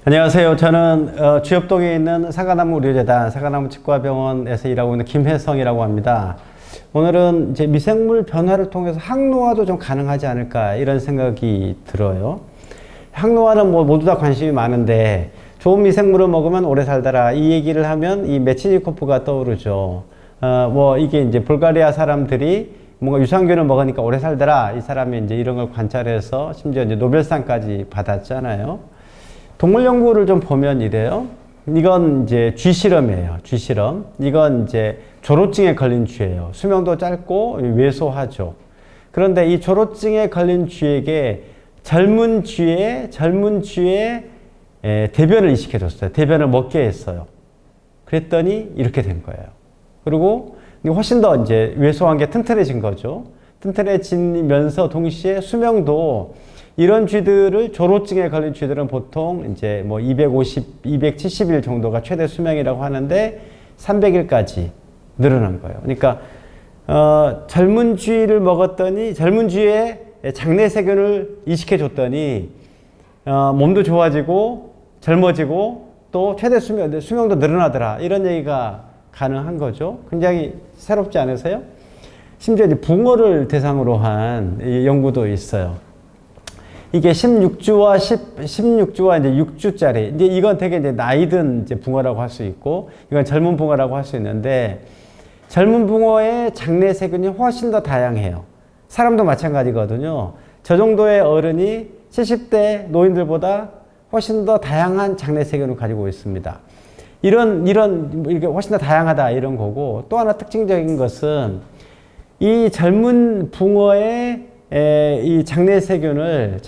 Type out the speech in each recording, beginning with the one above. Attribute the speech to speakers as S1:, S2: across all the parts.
S1: 안녕하세요. 저는 주엽동에 있는 사과나무 의료재단 사과나무 치과병원에서 일하고 있는 김혜성이라고 합니다. 오늘은 이제 미생물 변화를 통해서 항노화도 좀 가능하지 않을까 이런 생각이 들어요. 항노화는 뭐 모두 다 관심이 많은데 좋은 미생물을 먹으면 오래 살더라 이 얘기를 하면 이 메치니코프가 떠오르죠. 뭐 이게 이제 불가리아 사람들이 뭔가 유산균을 먹으니까 오래 살더라 이 사람이 이제 이런 걸 관찰해서 심지어 이제 노벨상까지 받았잖아요. 동물 연구를 좀 보면 이래요. 이건 이제 쥐 실험이에요. 쥐 실험. 이건 이제 조로증에 걸린 쥐예요. 수명도 짧고 왜소하죠. 그런데 이 조로증에 걸린 쥐에게 젊은 쥐의 대변을 이식해줬어요. 대변을 먹게 했어요. 그랬더니 이렇게 된 거예요. 그리고 훨씬 더 이제 왜소한 게 튼튼해진 거죠. 튼튼해지면서 동시에 수명도 이런 쥐들을 조로증에 걸린 쥐들은 보통 이제 뭐 250, 270일 정도가 최대 수명이라고 하는데 300일까지 늘어난 거예요. 그러니까 젊은 쥐를 먹었더니 젊은 쥐의 장내 세균을 이식해 줬더니 몸도 좋아지고 젊어지고 또 최대 수명도 늘어나더라. 이런 얘기가 가능한 거죠. 굉장히 새롭지 않으세요? 심지어 이제 붕어를 대상으로 한 연구도 있어요. 이게 16주와 이제 6주짜리. 이제 이건 되게 이제 나이든 이제 붕어라고 할 수 있고, 이건 젊은 붕어라고 할 수 있는데, 젊은 붕어의 장내 세균이 훨씬 더 다양해요. 사람도 마찬가지거든요. 저 정도의 어른이 70대 노인들보다 훨씬 더 다양한 장내 세균을 가지고 있습니다. 이렇게 훨씬 더 다양하다 이런 거고, 또 하나 특징적인 것은 이 젊은 붕어의 이 장내 세균을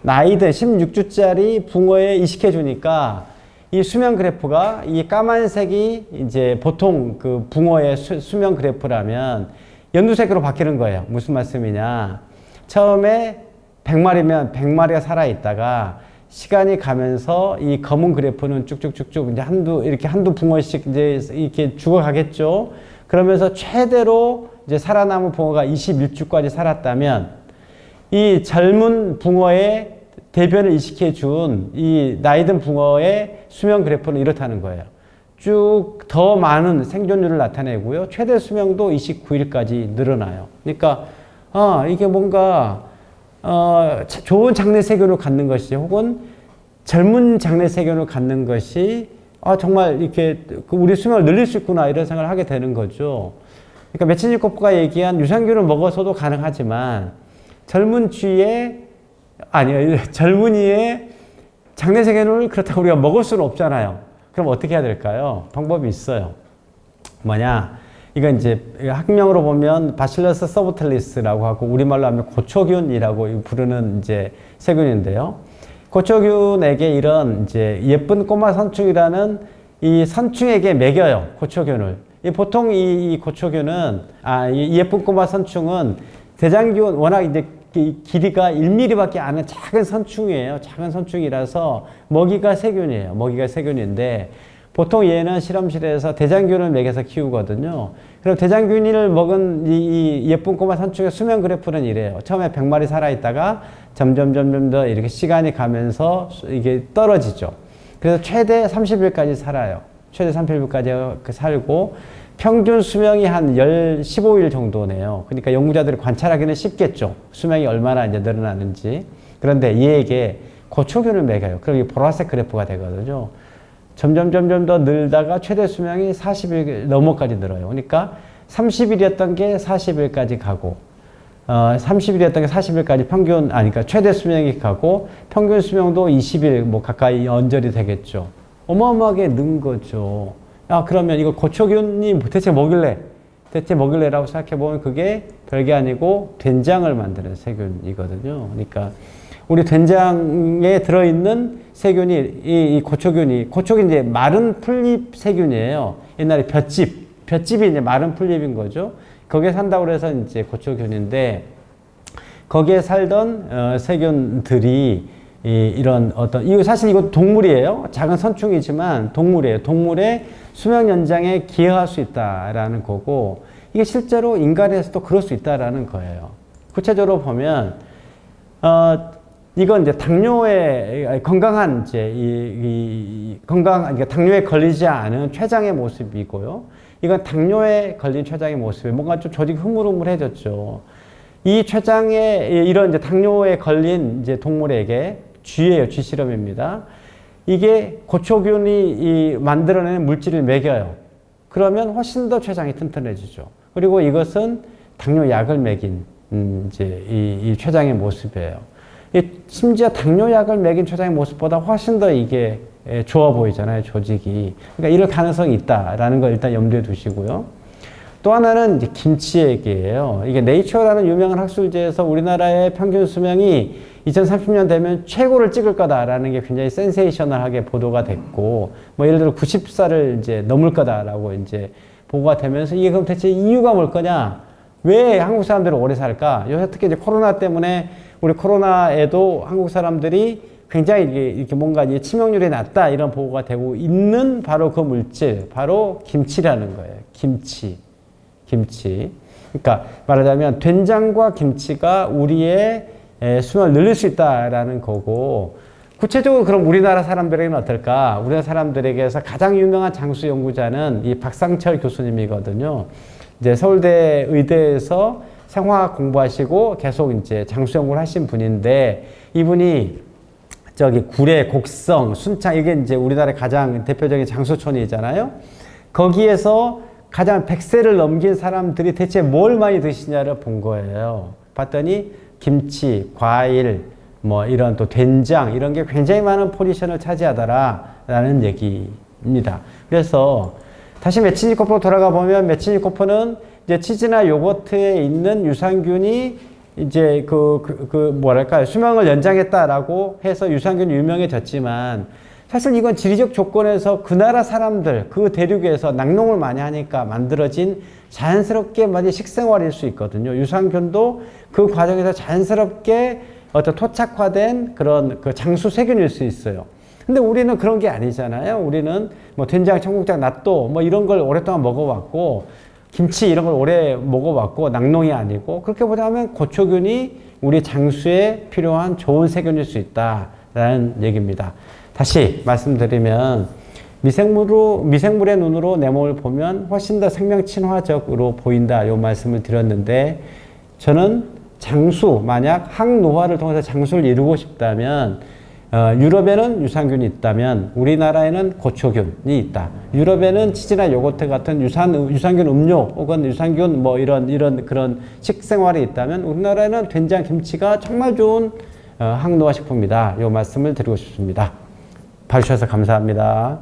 S1: 나이든 16주짜리 붕어에 이식해 주니까 이 수명 그래프가 이 까만색이 이제 보통 그 붕어의 수명 그래프라면 연두색으로 바뀌는 거예요. 무슨 말씀이냐? 처음에 100마리면 100마리가 살아 있다가 시간이 가면서 이 검은 그래프는 쭉쭉쭉쭉 이제 한두 붕어씩 이제 이렇게 죽어가겠죠. 그러면서 최대로 이제 살아남은 붕어가 21주까지 살았다면 이 젊은 붕어의 대변을 이식해 준 이 나이든 붕어의 수명 그래프는 이렇다는 거예요. 쭉 더 많은 생존율을 나타내고요. 최대 수명도 29일까지 늘어나요. 그러니까 이게 뭔가 좋은 장내 세균을 갖는 것이 혹은 젊은 장내 세균을 갖는 것이 정말 이렇게 우리 수명을 늘릴 수 있구나 이런 생각을 하게 되는 거죠. 그러니까 메치니코프가 얘기한 유산균을 먹어서도 가능하지만 젊은이의 장내 세균을 그렇다고 우리가 먹을 수는 없잖아요. 그럼 어떻게 해야 될까요? 방법이 있어요. 뭐냐? 이건 이제 학명으로 보면 바실러스 서브틸리스라고 하고 우리말로 하면 고초균이라고 부르는 이제 세균인데요. 고초균에게 이런 이제 예쁜 꼬마 선충이라는 이 선충에게 먹여요. 고초균을. 보통 이 고초균은, 이 예쁜 꼬마 선충은 대장균, 워낙 이제 길이가 1mm 밖에 안 하는 작은 선충이에요. 작은 선충이라서 먹이가 세균이에요. 먹이가 세균인데, 보통 얘는 실험실에서 대장균을 먹여서 키우거든요. 그럼 대장균을 먹은 이 예쁜 꼬마 선충의 수명 그래프는 이래요. 처음에 100마리 살아있다가 점점 더 이렇게 시간이 가면서 이게 떨어지죠. 그래서 최대 30일까지 살아요. 최대 30일까지 살고 평균 수명이 한 15일 정도네요. 그러니까 연구자들이 관찰하기는 쉽겠죠. 수명이 얼마나 이제 늘어나는지. 그런데 얘에게 고초균을 먹여요. 그럼 이 보라색 그래프가 되거든요. 점점 더 늘다가 최대 수명이 40일 넘어까지 늘어요. 그러니까 30일이었던 게 40일까지 가고 30일이었던 게 40일까지 그러니까 최대 수명이 가고 평균 수명도 20일 뭐 가까이 연절이 되겠죠. 어마어마하게 는 거죠. 그러면 이거 고초균이 대체 먹일래라고 생각해보면 그게 별게 아니고 된장을 만드는 세균이거든요. 그러니까 우리 된장에 들어있는 세균이 이 고초균이 이제 마른 풀잎 세균이에요. 옛날에 볏짚이 이제 마른 풀잎인 거죠. 거기에 산다고 해서 이제 고초균인데 거기에 살던 세균들이 사실 이거 동물이에요. 작은 선충이지만 동물이에요. 동물의 수명 연장에 기여할 수 있다라는 거고, 이게 실제로 인간에서도 그럴 수 있다라는 거예요. 구체적으로 보면, 이건 이제 당뇨에 건강한 이제 그러니까 당뇨에 걸리지 않은 췌장의 모습이고요. 이건 당뇨에 걸린 췌장의 모습이 뭔가 좀 조직이 흐물흐물해졌죠. 이 췌장에 이런 이제 당뇨에 걸린 이제 동물에게 쥐예요. 쥐 실험입니다. 이게 고초균이 만들어내는 물질을 먹여요. 그러면 훨씬 더 췌장이 튼튼해지죠. 그리고 이것은 당뇨 약을 먹인 이제 이 췌장의 모습이에요. 심지어 당뇨약을 먹인 췌장의 모습보다 훨씬 더 이게 좋아 보이잖아요, 조직이. 그러니까 이럴 가능성이 있다라는 걸 일단 염두에 두시고요. 또 하나는 이제 김치 얘기예요. 이게 네이처라는 유명한 학술지에서 우리나라의 평균 수명이 2030년 되면 최고를 찍을 거다라는 게 굉장히 센세이셔널하게 보도가 됐고, 뭐 예를 들어 90살을 이제 넘을 거다라고 이제 보고가 되면서 이게 그럼 대체 이유가 뭘 거냐? 왜 한국 사람들은 오래 살까? 요새 특히 이제 코로나 때문에 우리 코로나에도 한국 사람들이 굉장히 이렇게 뭔가 치명률이 낮다 이런 보고가 되고 있는 바로 그 물질, 바로 김치라는 거예요. 김치. 그러니까 말하자면 된장과 김치가 우리의 수명을 늘릴 수 있다라는 거고, 구체적으로 그럼 우리나라 사람들에게는 어떨까? 우리나라 사람들에게서 가장 유명한 장수 연구자는 이 박상철 교수님이거든요. 이제 서울대 의대에서 생화학 공부하시고 계속 이제 장수 연구를 하신 분인데, 이분이 저기 구례, 곡성, 순창, 이게 이제 우리나라의 가장 대표적인 장수촌이잖아요. 거기에서 가장 100세를 넘긴 사람들이 대체 뭘 많이 드시냐를 본 거예요. 봤더니 김치, 과일, 뭐 이런 또 된장 이런 게 굉장히 많은 포지션을 차지하더라라는 얘기입니다. 그래서 다시 메치니코프로 돌아가 보면, 메치니코프는 이제 치즈나 요거트에 있는 유산균이 이제 뭐랄까요, 수명을 연장했다라고 해서 유산균이 유명해졌지만, 사실 이건 지리적 조건에서 그 나라 사람들, 그 대륙에서 낙농을 많이 하니까 만들어진 자연스럽게 많이 식생활일 수 있거든요. 유산균도 그 과정에서 자연스럽게 어떤 토착화된 그런 그 장수 세균일 수 있어요. 근데 우리는 그런 게 아니잖아요. 우리는 뭐 된장, 청국장, 낫또 뭐 이런 걸 오랫동안 먹어왔고, 김치 이런 걸 오래 먹어왔고, 낙농이 아니고, 그렇게 보자면 고초균이 우리 장수에 필요한 좋은 세균일 수 있다라는 얘기입니다. 다시 말씀드리면, 미생물의 눈으로 내 몸을 보면 훨씬 더 생명 친화적으로 보인다, 요 말씀을 드렸는데, 저는 장수, 만약 항노화를 통해서 장수를 이루고 싶다면, 유럽에는 유산균이 있다면 우리나라에는 고초균이 있다. 유럽에는 치즈나 요거트 같은 유산균 음료 혹은 유산균 뭐 이런 그런 식생활이 있다면, 우리나라에는 된장, 김치가 정말 좋은 항노화 식품이다. 이 말씀을 드리고 싶습니다. 봐주셔서 감사합니다.